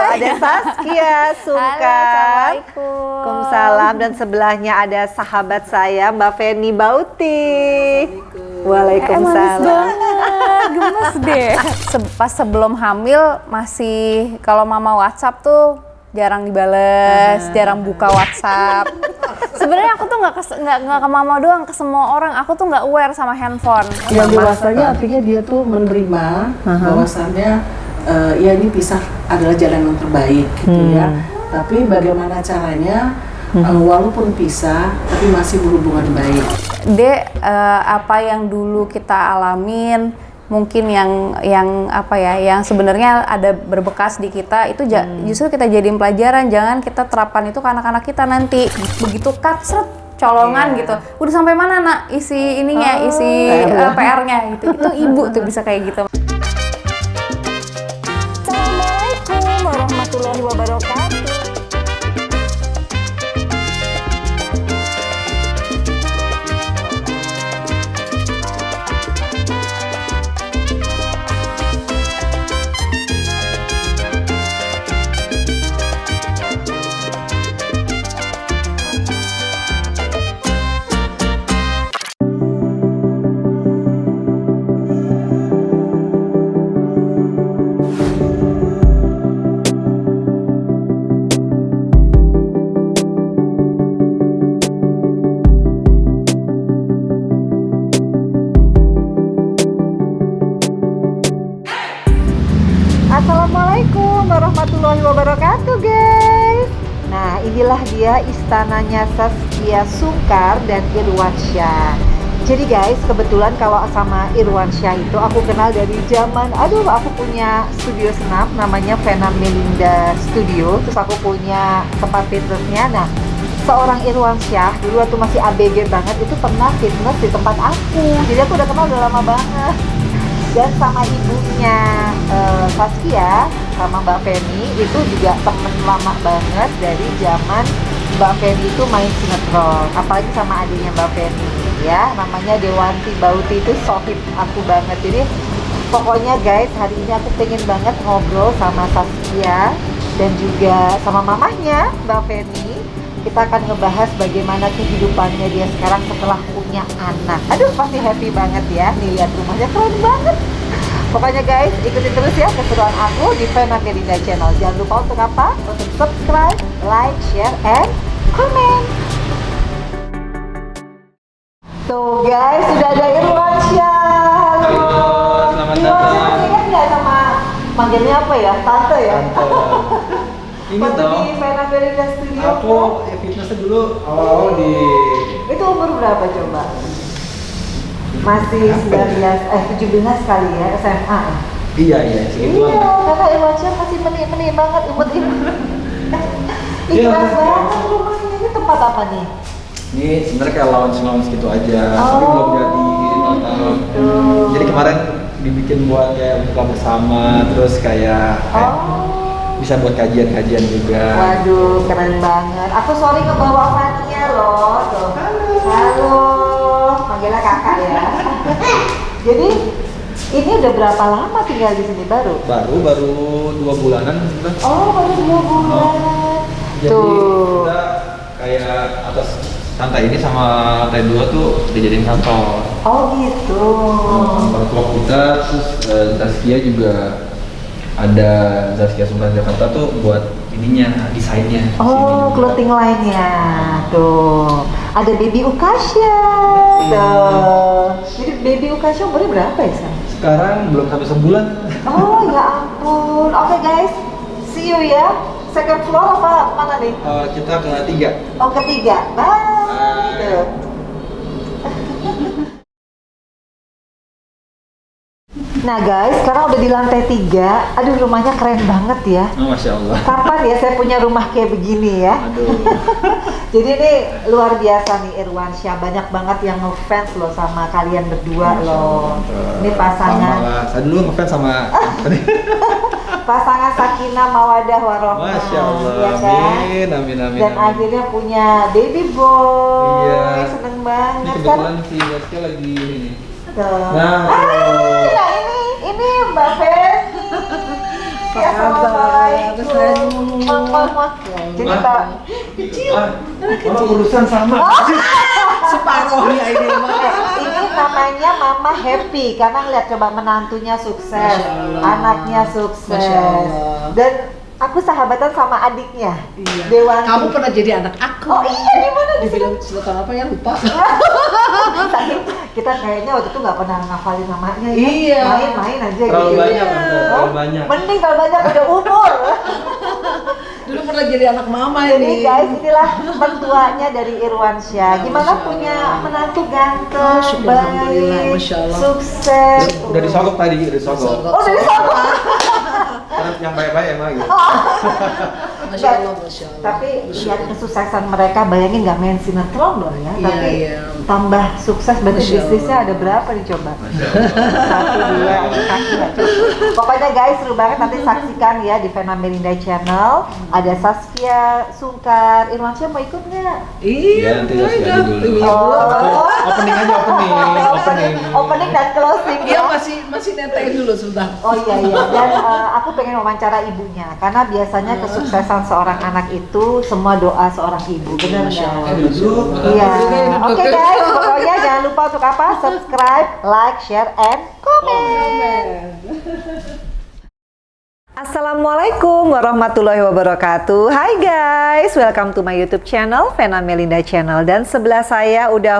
ada Saskia Sungkar. Waalaikumsalam. Dan sebelahnya ada sahabat saya Mbak Feni Bauti. Waalaikumsalam. Gemes deh. Pas sebelum hamil masih kalau mama WhatsApp tuh jarang dibales, jarang buka WhatsApp. Sebenarnya aku tuh nggak ke mama doang, ke semua orang. Aku tuh nggak aware sama handphone. Yang dewasanya artinya dia tuh menerima bahwasannya ya ini pisah adalah jalan yang terbaik gitu ya. Tapi bagaimana caranya walaupun pisah tapi masih berhubungan baik. Dek, apa yang dulu kita alamin mungkin yang apa ya, yang sebenarnya ada berbekas di kita itu justru kita jadiin pelajaran, jangan kita terapkan itu ke anak-anak kita nanti. Begitu seret colongan gitu, udah sampai mana nak isi ininya, isi PR-nya gitu, itu ibu tuh bisa kayak gitu. Assalamualaikum warahmatullahi wabarakatuh. Assalamualaikum warahmatullahi wabarakatuh guys. Nah inilah dia istananya Saskia Sungkar dan Irwansyah. Jadi guys, kebetulan kalau sama Irwansyah itu aku kenal dari zaman, aku punya studio senam namanya Vena Melinda Studio. Terus aku punya tempat fitnessnya. Nah seorang Irwansyah dulu waktu masih ABG banget itu pernah fitness di tempat aku. Jadi aku udah kenal udah lama banget. Dan sama ibunya Saskia sama Mbak Feni itu juga temen lama banget dari zaman Mbak Feni itu main sinetron, apalagi sama adiknya Mbak Feni ya, namanya Dewanti Bauti, itu sohib aku banget. Jadi pokoknya guys, hari ini aku pengen banget ngobrol sama Saskia dan juga sama mamahnya Mbak Feni. Kita akan ngebahas bagaimana kehidupannya dia sekarang setelah punya anak. Aduh, pasti happy banget ya. Nih, lihat rumahnya keren banget. Pokoknya guys, ikutin terus ya keseruan aku di Vena Melinda Channel. Jangan lupa untuk apa? Untuk subscribe, like, share, and comment. Tuh guys, sudah ada Irwansyah. Halo. Selamat datang. Ingat nggak sama manggilnya apa ya? Tante ya? Ingat dong. Di Vena Melinda Studio. Aku fitnessnya dulu awal-awal di. Itu umur berapa coba? Masih 17 kali ya, SMA. Iya, segituan. Iya, karena Irwansyah masih meni banget imut-imut. Ini Iya, keren banget rumahnya. Ini tempat apa nih? Ini sebenarnya kayak lounge gitu aja, tapi belum jadi total. Gitu. Jadi kemarin dibikin buat kayak buka bersama, terus kayak bisa buat kajian-kajian juga. Waduh, keren banget. Aku sorry ngebawa Fania loh. Tuh. Halo. Manggilnya kakak ya. Jadi ini udah berapa lama tinggal di sini baru? Baru 2 bulanan. Oh, baru 2 bulan. Jadi Tuh. kita kayak atas lantai ini sama lantai 2 tuh dijadiin kantor. Oh gitu. Kantor tua kita, terus Saskia juga ada Saskia Sungkar Jakarta tuh buat ininya, desainnya. Oh, clothing line-nya. Tuh. Ada Baby Ukasha. Tuh. Jadi Baby Ukasha umurnya berapa ya, San? Sekarang belum sampai sebulan. Oh, ya ampun. Oke guys, see you ya. Second floor apa mana nih? Kita ke 3. Oh, ketiga. Bye. Tuh. Nah guys, sekarang udah di lantai 3. Aduh, rumahnya keren banget ya. Oh, Masya Allah. Kapan ya saya punya rumah kayak begini ya? Aduh. Jadi ini luar biasa nih Irwansyah, banyak banget yang ngefans loh sama kalian berdua loh. Ini pasangan. Saya dulu ngefans sama. Pasangan Sakinah Mawadah Warohmah. Masya Allah. Ya kan? Amin. Dan akhirnya punya baby boy. Iya. Seneng Ini banget kan? kebetulan si Saskia lagi ini. Tuh. Nah. Nah ini Mbak Feni. Ya, assalamualaikum. Mama. Jadi Pak Kecil. Mama urusan sama. Separohnya ini mah. Ini namanya Mama happy karena ngeliat coba menantunya sukses, Masya Allah. anaknya Masya sukses, Allah. dan aku sahabatan sama adiknya, Iya. Dewanti. Kamu pernah jadi anak aku. Oh iya, di mana Di film sinetron apa ya, lupa. Kita kayaknya waktu itu nggak pernah ngafalin namanya ya. Iya. Main-main aja Terlalu gitu. banyak, Iya. terlalu banyak. Mending kalau banyak udah umur. Dulu pernah jadi anak mama Jadi ini. guys, inilah mertuanya dari Irwansyah. Gimana Masya punya Allah. menantu ganteng, Masya Allah, alhamdulillah, baik, Masya Allah. sukses. Udah disogok tadi, udah disogok. Oh, dari sana. Karena yang baik-baik emang gitu. Masya Allah, Masya Allah. Tapi lihat kesuksesan mereka, bayangin nggak main sinetron loh ya. Iya, Tapi iya. tambah sukses, berarti Masya Allah. bisnisnya ada berapa nih coba? Masya Allah. Satu, dua, kaki nggak cukup. Pokoknya guys, seru banget, nanti saksikan ya di Vena Melinda Channel. Ada Saskia Sungkar. Irwansyah mau ikut nggak? Iya, nanti kasih aja dulu. Oh. Opening aja, opening. Opening dan closing Iya, ya. masih nenteng dulu sebentar. Oh iya iya, dan aku pengen wawancara ibunya karena biasanya kesuksesan seorang anak itu semua doa seorang ibu, benar Masya nggak? Allah. Duduk. Iya. Oke guys, pokoknya jangan lupa untuk apa? Subscribe, like, share, and comment. Assalamualaikum warahmatullahi wabarakatuh. Hai guys, welcome to my YouTube channel Vena Melinda Channel, dan sebelah saya udah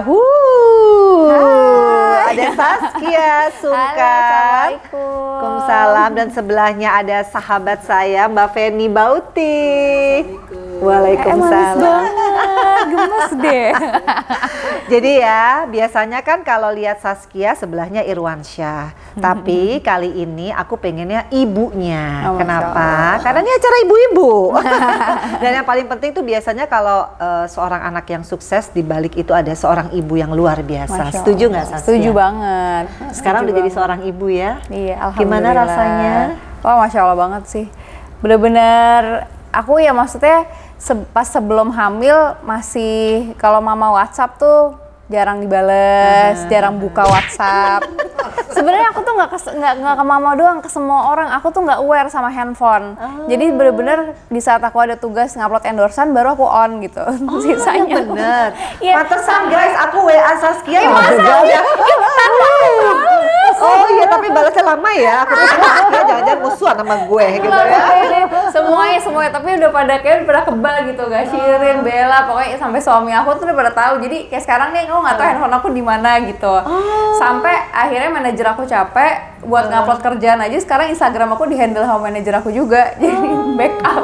ada Saskia Sungkar. Waalaikumsalam, dan sebelahnya ada sahabat saya Mbak Feni Bauti. Waalaikumsalam. Gemes deh. Jadi ya, biasanya kan kalau lihat Saskia sebelahnya Irwansyah. Tapi kali ini aku pengennya ibunya. Oh, Masya Kenapa? Allah. Karena ini acara ibu-ibu. Dan yang paling penting tuh biasanya kalau seorang anak yang sukses, di balik itu ada seorang ibu yang luar biasa. Masya Setuju Allah. nggak Saskia? Setuju banget. Sekarang Setuju udah jadi banget. seorang ibu ya. Iya, alhamdulillah. Gimana rasanya? Oh, Masya Allah banget sih. Bener-bener, aku ya maksudnya pas sebelum hamil masih, kalau mama WhatsApp tuh jarang dibales, jarang buka WhatsApp. Sebenarnya aku tuh nggak ke mama doang, ke semua orang. Aku tuh nggak aware sama handphone. Jadi bener-bener di saat aku ada tugas ngupload endorsan baru aku on gitu. Sisanya Bener. Iya. Pantesan guys, aku WA Saskia ya. Oh iya, tapi balasnya lama ya. Aku pikir Saskia jangan-jangan musuhan sama gue gitu ya. semuanya tapi udah pada kebal gitu, gak Shirin, Bella, pokoknya sampai suami aku tuh udah pada tahu. Jadi kayak sekarang nih aku nggak tahu handphone aku di mana gitu. Sampai akhirnya manajer aku capek buat ngupload kerjaan aja, sekarang Instagram aku di-handle sama manajer aku juga. Jadi backup.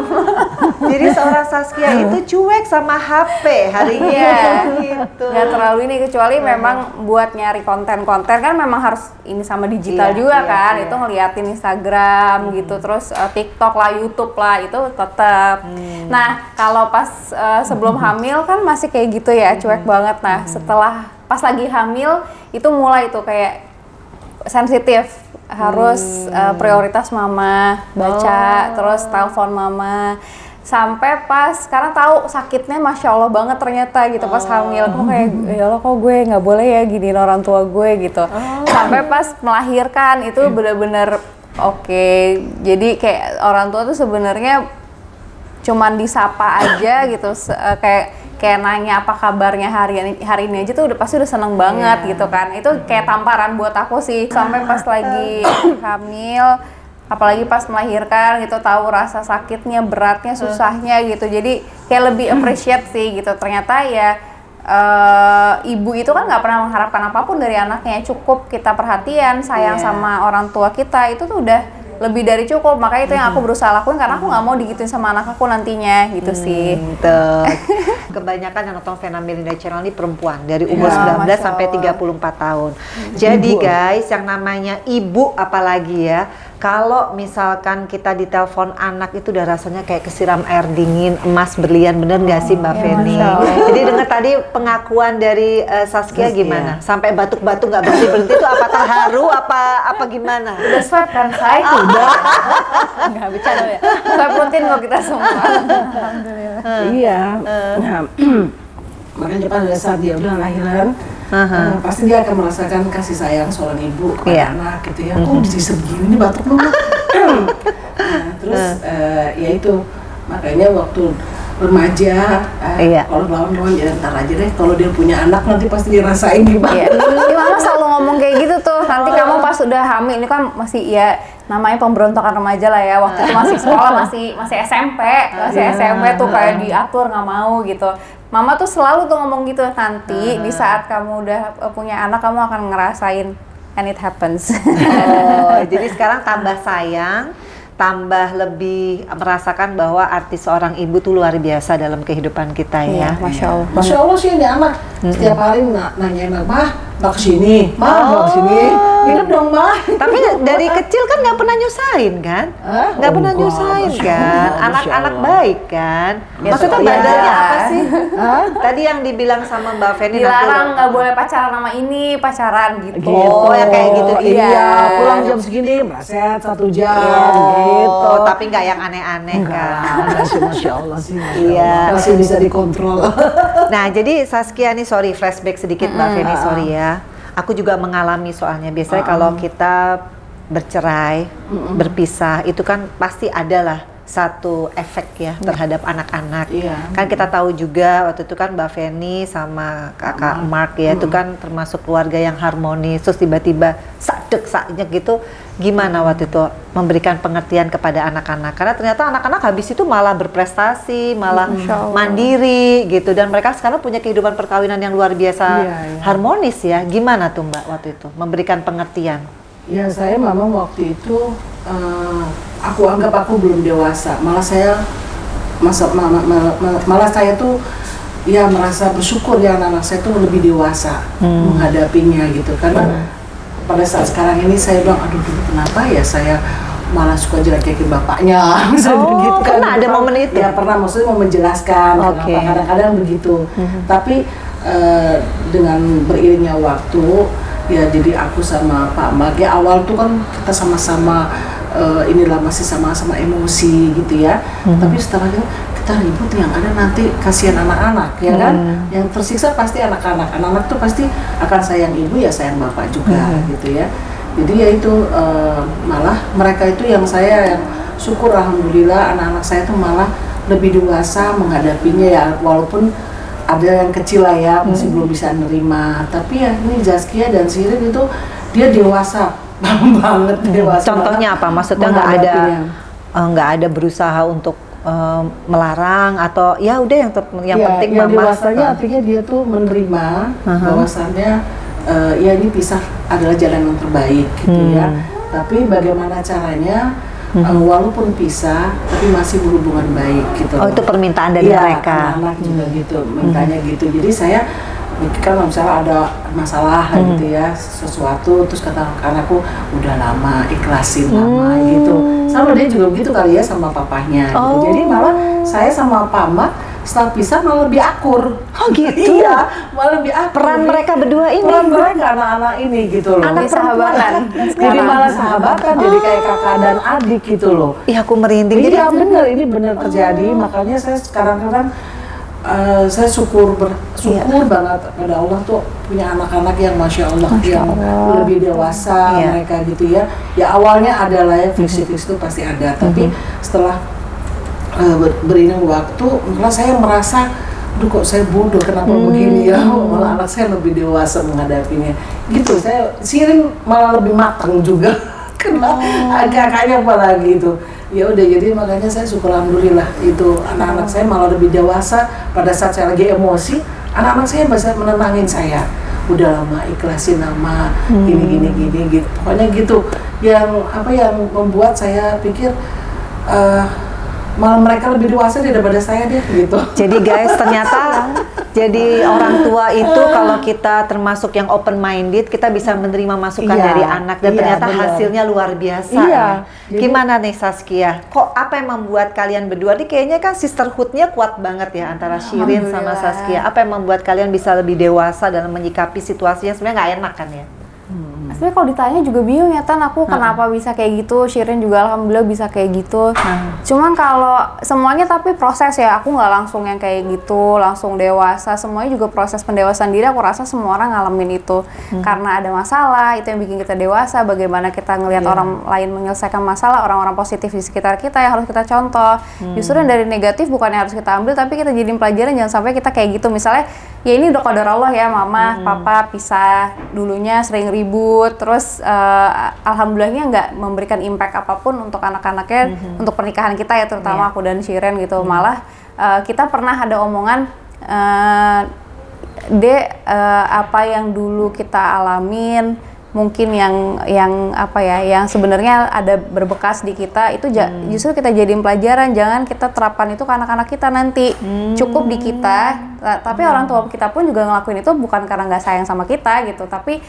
Jadi seorang Saskia itu cuek sama HP hari ini. Iya. Gitu. Nggak terlalu ini, kecuali memang buat nyari konten-konten kan memang harus ini sama digital Iya, juga iya, kan. iya. Itu ngeliatin Instagram gitu, terus TikTok lah, YouTube lah, itu tetap. Nah, kalau pas sebelum hamil kan masih kayak gitu ya, cuek banget. Nah, setelah pas lagi hamil itu mulai tuh kayak sensitif, harus prioritas mama, baca, terus telepon mama. Sampai pas sekarang tahu sakitnya, Masya Allah banget ternyata gitu pas hamil. Aku kayak, ya Allah kok gue nggak boleh ya giniin orang tua gue gitu. Sampai pas melahirkan itu bener-bener oke. Jadi kayak orang tua tuh sebenarnya cuman disapa aja gitu, kayak nanya apa kabarnya hari ini aja tuh udah pasti udah seneng banget gitu kan. Itu kayak tamparan buat aku sih. Sampai pas lagi hamil, apalagi pas melahirkan gitu, tahu rasa sakitnya, beratnya, susahnya gitu. Jadi kayak lebih appreciate sih gitu. Ternyata ya ibu itu kan nggak pernah mengharapkan apapun dari anaknya. Cukup kita perhatian, sayang sama orang tua kita, itu tuh udah lebih dari cukup. Makanya itu yang aku berusaha lakuin, karena aku nggak mau digituin sama anak aku nantinya gitu sih. Tuh. Kebanyakan yang nonton Vena Melinda Channel ini perempuan dari umur Ya, 19 Masya sampai Allah. 34 tahun. Jadi guys, yang namanya ibu apalagi ya, kalau misalkan kita ditelepon anak itu udah rasanya kayak kesiram air dingin, emas berlian, bener nggak sih Mbak ya, Feni? Masya Allah. Jadi dengar tadi pengakuan dari Saskia gimana? Sampai batuk-batuk nggak berhenti itu apa terharu apa gimana? Udah swab kan saya udah. Nggak bercanda ya. Swab rutin kok kita semua. Alhamdulillah. Iya. Nah, makanya pada saat dia udah lahiran, pasti dia akan merasakan kasih sayang seorang ibu kepada Iya. anak gitu ya. Kok bisa segini nih batuk lu? Nah, terus ya itu makanya waktu remaja, kalau lawan ya ntar aja deh, kalau dia punya anak nanti pasti dirasain gimana. Iya. Mama selalu ngomong kayak gitu tuh. Nanti kamu pas udah hamil, ini kan masih ya namanya pemberontakan remaja lah ya. Waktu itu masih sekolah, masih SMP, SMP tuh kayak diatur nggak mau gitu. Mama tuh selalu tuh ngomong gitu, nanti di saat kamu udah punya anak kamu akan ngerasain and it happens. Oh, jadi sekarang tambah sayang, tambah lebih merasakan bahwa arti seorang ibu tuh luar biasa dalam kehidupan kita ya. Iya, Masya Allah. Masya Allah sih ini anak setiap hari nanyain mah kesini, mah kesini, minum dong mah. Tapi dari kecil kan nggak pernah nyusahin kan? Nggak pernah nyusahin kan? Anak-anak baik kan? Maksudnya bandalnya apa sih? Tadi yang dibilang sama Mbak Feni Dilarang nggak boleh pacaran sama ini, pacaran gitu. Oh, yang kayak gitu. Iya, pulang jam segini, meleset 1 jam gitu. Tapi nggak yang aneh-aneh kan? Enggak sih, Masya Allah sih. Iya. Masih bisa dikontrol. Nah, jadi Saskia nih, sorry flashback sedikit Mbak Feni, sorry ya. Aku juga mengalami soalnya. Biasanya kalau kita bercerai, berpisah, itu kan pasti adalah satu efek ya terhadap anak-anak. Kan kita tahu juga waktu itu kan Mbak Feni sama kakak Mark ya, itu kan termasuk keluarga yang harmonis. Terus tiba-tiba sakdek gitu. Gimana waktu itu memberikan pengertian kepada anak-anak? Karena ternyata anak-anak habis itu malah berprestasi, malah mandiri gitu. Dan mereka sekarang punya kehidupan perkawinan yang luar biasa harmonis ya. Gimana tuh Mbak waktu itu memberikan pengertian? Ya saya memang waktu itu aku anggap aku belum dewasa. Malah saya malah saya tuh ya merasa bersyukur ya anak-anak saya tuh lebih dewasa menghadapinya gitu. Karena pada saat sekarang ini saya bilang, aduh dulu kenapa ya saya malah suka jelek-jelekin bapaknya, misalnya gitu kan. Pernah ada momen itu? Ya pernah, maksudnya mau menjelaskan kenapa kadang-kadang begitu. Tapi dengan beriringnya waktu, ya jadi aku sama Pak Mag, ya awal tuh kan kita sama-sama inilah masih sama-sama emosi gitu ya. Tapi setelah itu kita ribut, yang ada nanti kasihan anak-anak ya kan, yang tersiksa pasti anak-anak. Anak-anak tuh pasti akan sayang ibu ya sayang bapak juga gitu ya. Jadi ya itu malah mereka itu yang saya syukur alhamdulillah anak-anak saya tuh malah lebih dewasa menghadapinya ya, walaupun ada yang kecil lah ya masih belum bisa nerima. Tapi ya ini Zaskia dan Sirin itu dia dewasa banget, dewasa. Contohnya apa? Maksudnya nggak ada berusaha untuk melarang atau ya udah yang penting yang mama. Dewasanya artinya dia tuh menerima bahwasannya ya ini pisah adalah jalan yang terbaik gitu ya. Tapi bagaimana caranya walaupun pisah tapi masih berhubungan baik gitu. Oh, itu permintaan dari mereka. Anak juga gitu, mintanya gitu. Jadi saya kan misalnya ada masalah gitu ya, sesuatu terus kata anakku udah lama ikhlasin lama gitu. Sama dia juga begitu kali ya sama papahnya gitu. Jadi malah saya sama Pama setelah pisah malah lebih akur. Oh gitu? Iya, malah lebih akur. Peran mereka berdua ini? Peran mereka anak-anak ini gitu loh. Anak sahabatan. Jadi malah sahabatan, jadi kayak kakak dan adik gitu loh. Iya, aku merinding. Iya benar, ini benar terjadi. Makanya saya sekarang-kadang saya syukur banget pada Allah tuh punya anak-anak yang Masya Allah yang lebih dewasa mereka gitu ya. Ya awalnya adalah ya friksi-friksi itu pasti ada, tapi setelah beriring waktu malah saya merasa aduh kok saya bodoh kenapa begini ya, malah anak saya lebih dewasa menghadapinya gitu. Saya Sirin malah lebih matang juga kena kakaknya apalagi itu. Ya udah, jadi makanya saya syukur alhamdulillah itu anak-anak saya malah lebih dewasa. Pada saat saya lagi emosi, anak-anak saya bisa menenangin saya. Udah lama ikhlasin nama gini gitu. Pokoknya gitu. Yang membuat saya pikir malah mereka lebih dewasa daripada saya deh gitu. Jadi guys, ternyata jadi orang tua itu kalau kita termasuk yang open minded, kita bisa menerima masukan dari anak dan ternyata hasilnya luar biasa. Gimana nih Saskia? Kok apa yang membuat kalian berdua nih kayaknya kan sisterhood-nya kuat banget ya antara Shirin sama Saskia. Apa yang membuat kalian bisa lebih dewasa dalam menyikapi situasi yang sebenarnya nggak enak kan ya? Tapi kalau ditanya juga bingung ya Tan, aku kenapa bisa kayak gitu, Shirin juga alhamdulillah bisa kayak gitu. Cuman kalau semuanya tapi proses ya, aku nggak langsung yang kayak gitu, langsung dewasa. Semuanya juga proses pendewasaan diri, aku rasa semua orang ngalamin itu. Karena ada masalah, itu yang bikin kita dewasa, bagaimana kita ngelihat orang lain menyelesaikan masalah, orang-orang positif di sekitar kita yang harus kita contoh. Justru yang dari negatif bukannya harus kita ambil, tapi kita jadiin pelajaran, jangan sampai kita kayak gitu. Misalnya, ya ini udah qadar Allah ya, mama, papa pisah, dulunya sering ribut, terus alhamdulillahnya nggak memberikan impact apapun untuk anak-anaknya, untuk pernikahan kita ya, terutama aku dan Shiren gitu. Malah kita pernah ada omongan, apa yang dulu kita alamin, mungkin yang apa ya, yang sebenarnya ada berbekas di kita itu justru kita jadiin pelajaran, jangan kita terapkan itu ke anak-anak kita nanti. Cukup di kita, tapi orang tua kita pun juga ngelakuin itu bukan karena nggak sayang sama kita gitu, tapi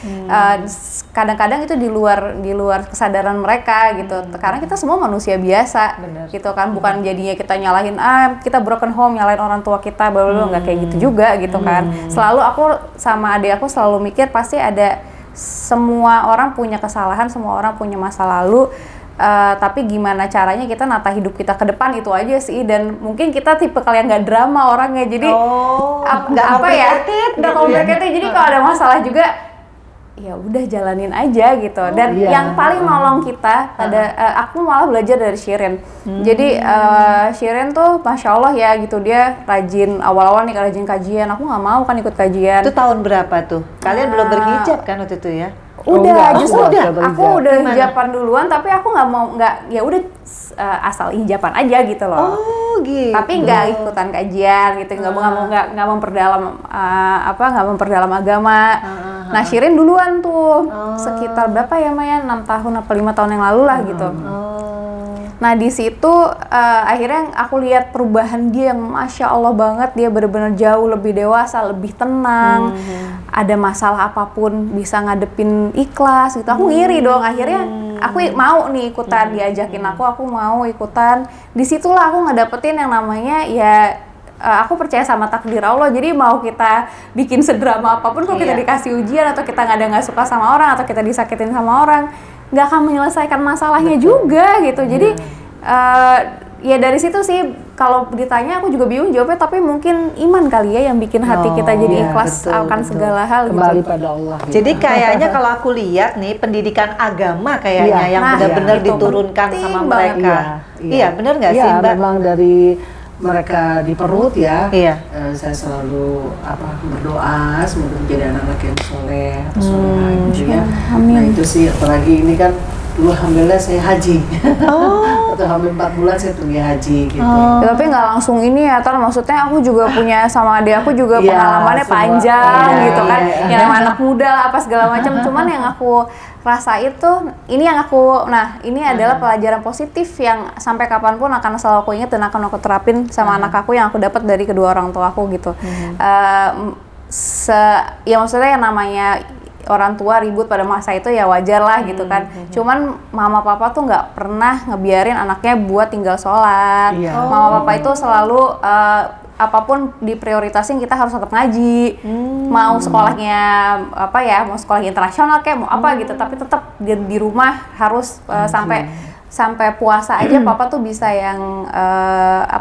kadang-kadang itu di luar kesadaran mereka gitu. Karena kita semua manusia biasa. Gitu kan, bukan jadinya kita nyalahin kita broken home, nyalahin orang tua kita, nggak kayak gitu juga gitu kan. Selalu aku sama adik aku selalu mikir pasti ada, semua orang punya kesalahan, semua orang punya masa lalu, tapi gimana caranya kita nata hidup kita ke depan, itu aja sih. Dan mungkin kita tipe kalian nggak drama orangnya, jadi nggak complicated. Jadi kalau ada masalah juga, ya udah jalanin aja gitu. Dan yang paling nolong kita aku malah belajar dari Shirin. Jadi Shirin tuh masya Allah ya gitu, dia rajin, awal-awal nih rajin kajian. Aku nggak mau kan ikut kajian. Itu tahun berapa tuh? Kalian belum berhijab kan waktu itu ya? Aku udah hijaban duluan, tapi aku ya udah asal hijaban aja gitu loh. Oh gitu. Tapi nggak ikutan kajian gitu, nggak memperdalam agama. Nah Shirin duluan tuh, sekitar berapa ya Maya, 6 tahun apa 5 tahun yang lalu lah gitu. Nah di situ akhirnya aku lihat perubahan dia yang masya Allah banget, dia benar-benar jauh lebih dewasa, lebih tenang. Ada masalah apapun bisa ngadepin ikhlas gitu. Aku ngiri dong, akhirnya aku mau nih ikutan, diajakin aku mau ikutan. Disitulah aku ngedapetin yang namanya ya, aku percaya sama takdir Allah. Jadi mau kita bikin sedrama apapun, kalau kita dikasih ujian atau kita nggak suka sama orang atau kita disakitin sama orang, nggak akan menyelesaikan masalahnya juga gitu. Jadi ya dari situ sih, kalau ditanya aku juga bingung jawabnya, tapi mungkin iman kali ya yang bikin hati kita jadi ikhlas akan segala hal. Kembali gitu. pada Allah. Gitu. Jadi kayaknya kalau aku lihat nih, pendidikan agama kayaknya yang benar-benar diturunkan sama mereka. Iya, benar nggak sih Mbak? Memang dari mereka di perut ya. Saya selalu berdoa semoga menjadi anak-anak yang soleh atau soleh gitu ya. Nah itu sih, apalagi ini kan dulu alhamdulillah saya haji. Atau hampir 4 bulan saya pergi haji gitu. Ya, tapi nggak langsung ini ya, maksudnya aku juga punya sama adik aku juga pengalamannya panjang gitu kan. Yang anak muda lah apa segala macam. Cuman yang aku rasa itu, ini adalah pelajaran positif yang sampai kapanpun akan selalu aku ingat dan akan aku terapin sama anak aku yang aku dapat dari kedua orang tua aku gitu. Ya maksudnya yang namanya orang tua ribut pada masa itu ya wajar lah gitu kan. Cuman mama papa tuh nggak pernah ngebiarin anaknya buat tinggal sholat. Mama papa itu selalu apapun diprioritasin, kita harus tetap ngaji. Mau sekolahnya mau sekolah internasional kayak mau apa gitu, tapi tetap di rumah harus sampai puasa aja papa tuh bisa yang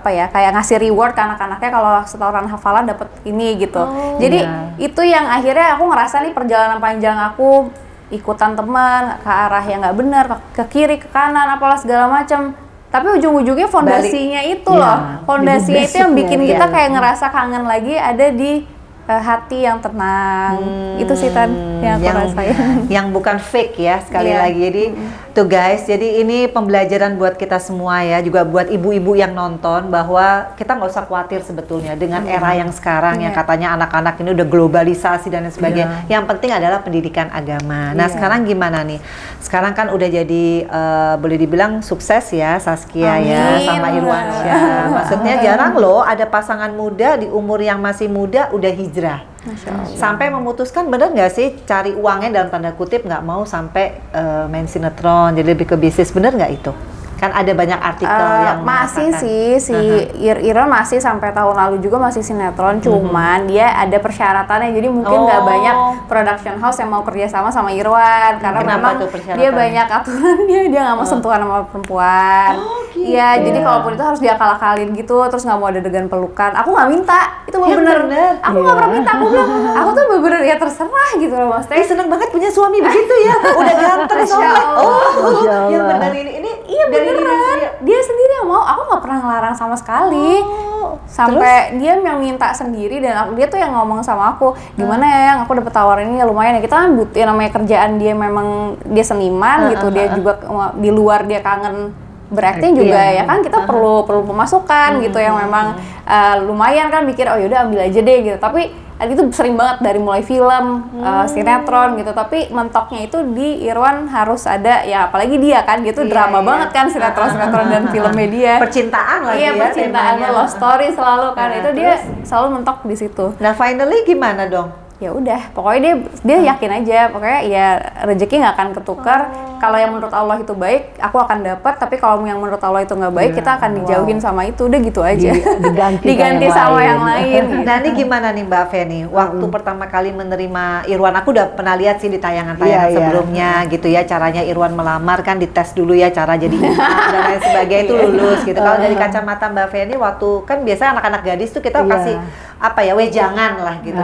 kayak ngasih reward ke anak-anaknya kalau setoran hafalan dapat ini gitu. Jadi itu yang akhirnya aku ngerasa nih perjalanan panjang aku ikutan teman ke arah yang nggak benar, ke kiri ke kanan apalah segala macam. Tapi ujung-ujungnya fondasinya itu loh, fondasinya itu yang bikin kita kayak ngerasa kangen lagi ada di hati yang tenang. Itu sih Tan yang aku rasain. Yang bukan fake ya sekali lagi. Jadi tuh guys, jadi ini pembelajaran buat kita semua ya, juga buat ibu-ibu yang nonton, bahwa kita nggak usah khawatir sebetulnya dengan era yang sekarang yang katanya anak-anak ini udah globalisasi dan lain sebagainya. Yang penting adalah pendidikan agama. Nah sekarang gimana nih? Sekarang kan udah jadi boleh dibilang sukses ya Saskia ya sama Irwansyah. Maksudnya jarang loh ada pasangan muda di umur yang masih muda udah hijrah. Sampai memutuskan, bener nggak sih, cari uangnya dalam tanda kutip, nggak mau sampai main sinetron, jadi lebih ke bisnis, bener nggak itu? Kan ada banyak artikel yang masih mengatakan. sih si Irwan masih sampai tahun lalu juga masih sinetron, cuman dia ada persyaratannya, jadi mungkin nggak Oh. banyak production house yang mau kerja sama Irwan karena Kenapa memang tuh persyaratannya? dia banyak aturannya, dia nggak mau sentuhan sama perempuan. gitu. Iya, jadi kalaupun itu harus diakal-akalin gitu, terus nggak mau ada adegan pelukan. Aku nggak minta, itu Ya, bener. bener. Aku nggak pernah minta, aku bilang aku tuh bener ya terserah gitu loh Mas Teh. Seneng banget punya suami begitu ya, udah ganteng Masya soleh. Allah. Oh, Masya Allah. yang benar ini Iya dari diri beneran, sendiri. dia sendiri yang mau, aku nggak pernah ngelarang sama sekali. Oh, Sampai dia yang minta sendiri dan dia tuh yang ngomong sama aku, gimana ya yang aku dapet tawaran ini ya lumayan ya, kita kan butuh ya, namanya kerjaan dia memang dia seniman gitu, dia juga di luar dia kangen berakting juga ya kan, kita perlu pemasukan gitu yang memang lumayan kan, mikir oh yaudah ambil aja deh gitu. Tapi itu sering banget dari mulai film, sinetron gitu, tapi mentoknya itu di Irwan harus ada ya, apalagi dia kan gitu drama banget kan sinetron dan filmnya dia. percintaan lagi Iya, ya percintaan, temanya. love story selalu kan. Nah, Itu dia selalu mentok di situ. Nah, finally gimana dong? Ya udah, pokoknya dia yakin aja, pokoknya ya rezeki nggak akan ketukar. Kalau yang menurut Allah itu baik, aku akan dapat. Tapi kalau yang menurut Allah itu nggak baik, kita akan dijauhin sama itu. Udah gitu aja. Diganti sama yang yang lain. Gitu. Nah, ini gimana nih Mbak Feni? Waktu pertama kali menerima Irwan, aku udah pernah lihat sih di tayangan-tayangan Iya, iya. sebelumnya gitu ya, caranya Irwan melamar kan dites dulu ya, cara jadi imam dan lain sebagainya itu lulus gitu. Kalau dari kacamata Mbak Feni, waktu kan biasa anak-anak gadis tuh kita Iya. kasih apa ya, wejangan lah gitu.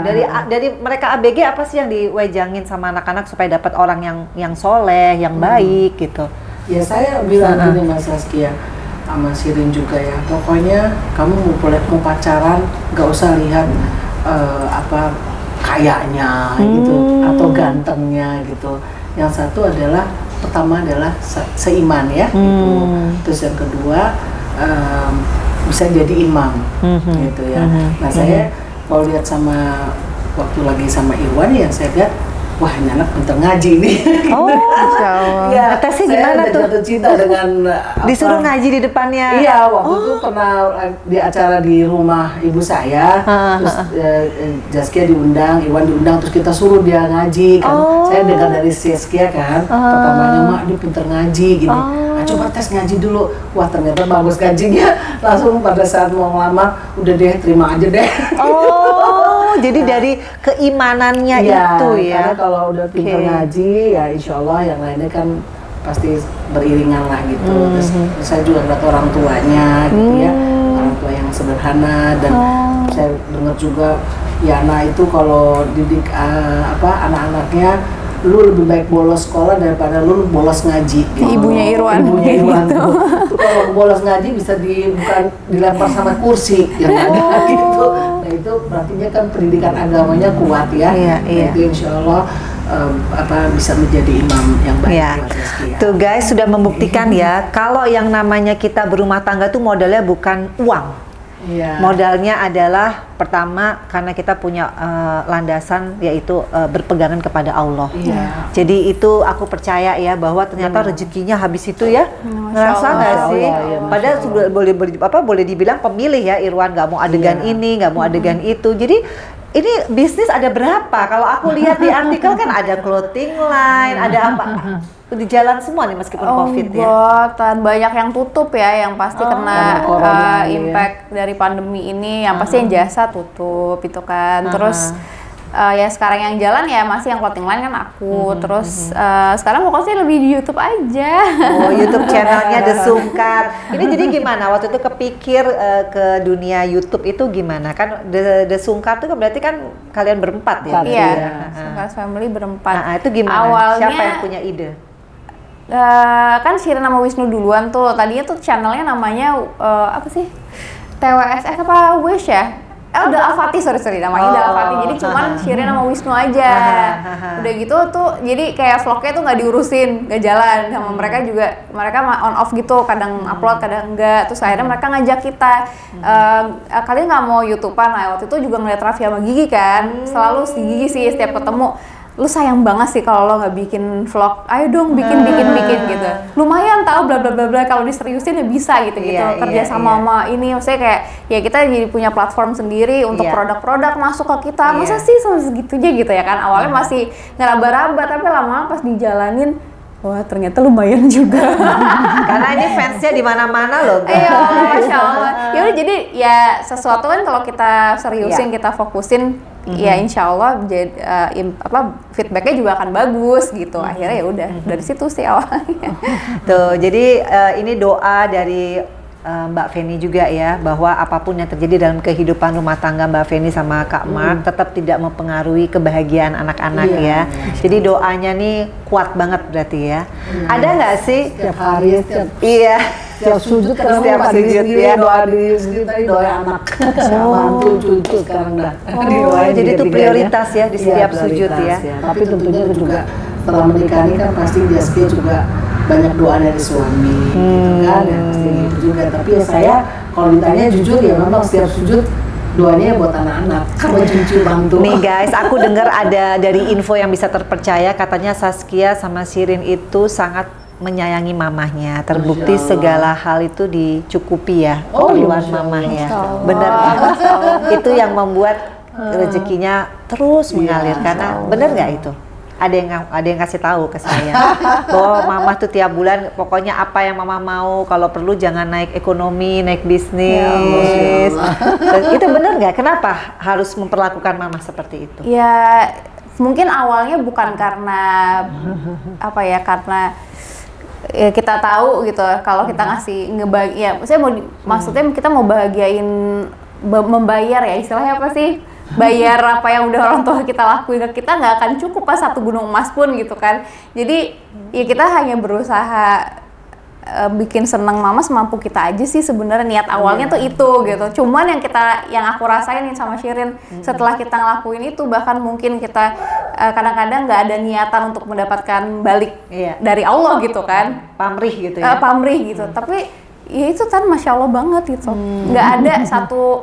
Dari mereka ABG apa sih yang diwejangin sama anak-anak supaya dapat orang yang soleh, yang baik gitu. Ya saya bilang gini Mas Saskia sama Sirin juga ya, pokoknya kamu mau pacaran gak usah lihat apa kayanya gitu atau gantengnya gitu. Yang satu adalah pertama adalah seiman ya gitu. Terus yang kedua bisa jadi imam gitu ya. Nah saya kalau lihat sama waktu lagi sama Irwan ya, saya lihat wah ini anak pintar ngaji nih. Oh, Masya Allah. Ya, Tesnya saya gimana udah tuh? jatuh cinta dengan Disuruh ngaji di depannya. Iya, waktu itu pernah di acara di rumah ibu saya, terus Zaskia diundang, Iwan diundang, terus kita suruh dia ngaji kan. Saya dengar dari Zaskia kan, pertamanya mak dia pintar ngaji gini. Nah, coba tes ngaji dulu. Wah ternyata bagus ngajinya. Langsung pada saat mau ngelamar, udah deh terima aja deh. Oh, jadi dari keimanannya itu ya. Karena kalau udah pintar ngaji, ya insya Allah yang lainnya kan pasti beriringan lah gitu. Terus saya juga ngeliat orang tuanya gitu ya, orang tua yang sederhana dan saya dengar juga Yana itu kalau didik anak-anaknya, lu lebih baik bolos sekolah daripada lu bolos ngaji. Gitu. Ibunya Irwan. Ibunya Irwan tuh. Tuh kalau bolos ngaji bisa bukan dilempar sama kursi yang ada gitu. Nah itu berarti dia kan pendidikan agamanya kuat ya. Iya, iya. Itu insya Allah bisa menjadi imam yang baik Ya, buat Rizky ya. tuh guys sudah membuktikan ya, kalau yang namanya kita berumah tangga tuh modalnya bukan uang. Iya. Modalnya adalah pertama karena kita punya landasan yaitu berpegangan kepada Allah. Iya. Jadi itu aku percaya ya bahwa ternyata rezekinya habis itu ya. Ngerasa nggak Masya sih? Allah, ya, Masya Padahal Allah. sudah boleh dibilang pemilih ya Irwan, nggak mau adegan Iya. ini, nggak mau adegan itu. Jadi ini bisnis ada berapa? Kalau aku lihat di artikel kan ada clothing line, ada apa? Di jalan semua nih meskipun COVID ya. Enggak, banyak yang tutup ya, yang pasti kena Karena corona ini ya. impact dari pandemi ini, yang pasti yang jasa tutup itu kan. Terus ya sekarang yang jalan ya masih yang clothing line kan aku. Terus sekarang fokusnya lebih di YouTube aja. Oh, YouTube channelnya The Sungkar. Ini jadi gimana? Waktu itu kepikir ke dunia YouTube itu gimana? Kan The Sungkar itu berarti kan kalian berempat ya? Iya, Iya. Sungkar Family berempat. Nah, itu gimana? Awalnya Siapa yang punya ide? kan Shirin sama Wisnu duluan tuh. Tadinya tuh channelnya namanya apa sih? TWSS apa Wish ya? Udah Al-Fatih, sorry namanya udah Al-Fatih. Jadi cuman Shirin sama Wisnu aja. Udah gitu tuh, jadi kayak vlognya tuh nggak diurusin, nggak jalan sama mereka juga. Mereka on off gitu, kadang upload, kadang enggak. Terus akhirnya mereka ngajak kita, kalian nggak mau YouTubean? Nah waktu itu juga ngeliat Raffi sama Gigi kan, selalu si Gigi sih setiap ketemu. Lu sayang banget sih kalau lo nggak bikin vlog, ayo dong bikin gitu. Lumayan tahu bla bla bla bla, kalau diseriusin ya bisa gitu. Iya, Kerja iya, sama ini, maksudnya kayak ya kita jadi punya platform sendiri untuk Iya. produk-produk masuk ke kita. Masa Iya. sih segitunya gitu ya kan, awalnya masih ngeraba-raba, tapi lama-lama pas dijalanin wah ternyata lumayan juga. Karena ini fansnya di mana-mana loh guys. Ayo, masya Allah. Ya udah, jadi ya sesuatu kan kalau kita seriusin, kita fokusin, ya insya Allah feedbacknya juga akan bagus gitu. Akhirnya ya udah dari situ sih awalnya. Tuh, jadi ini doa dari Mbak Feni juga ya, bahwa apapun yang terjadi dalam kehidupan rumah tangga Mbak Feni sama Kak Mark tetap tidak mempengaruhi kebahagiaan anak-anak ya. Jadi doanya nih kuat banget berarti ya. Ada nggak sih? Setiap hari, Setiap sujud karena setiap mau sujud sendiri, ya. doa diri sendiri, tadi doa anak, mantu, cucu sekarang dah. Jadi itu prioritas ya di setiap sujud ya. Tapi tentunya juga setelah menikah ini kan pasti dia juga banyak doa dari suami, gitu kan, ya pasti gitu juga. Tapi ya saya kalau ditanya jujur ya memang setiap sujud doanya buat anak-anak, buat cucu bantu. Nih guys, aku dengar ada dari info yang bisa terpercaya, katanya Saskia sama Shirin itu sangat menyayangi mamahnya. Terbukti segala hal itu dicukupi ya, keperluan mamahnya. Bener ya? Itu yang membuat rezekinya terus mengalir. Karena bener nggak itu? Ada yang kasih tahu ke saya bahwa mama tuh tiap bulan pokoknya apa yang mama mau, kalau perlu jangan naik ekonomi, naik bisnis. Itu bener nggak? Kenapa harus memperlakukan mama seperti itu? Ya mungkin awalnya bukan karena apa ya, karena ya kita tahu gitu kalau kita ngasih ya maksudnya kita mau bahagiain, membayar ya istilahnya apa sih, bayar apa yang udah orang tua kita lakuin ke kita nggak akan cukup pas satu gunung emas pun gitu kan. Jadi ya kita hanya berusaha bikin seneng mama semampu kita aja sih sebenarnya. Niat awalnya tuh itu gitu. Cuman yang aku rasain sama Shirin setelah kita ngelakuin itu, bahkan mungkin kita kadang-kadang nggak ada niatan untuk mendapatkan balik dari Allah gitu kan, pamrih gitu ya. Pamrih gitu. Tapi ya itu kan masya Allah banget gitu. Nggak ada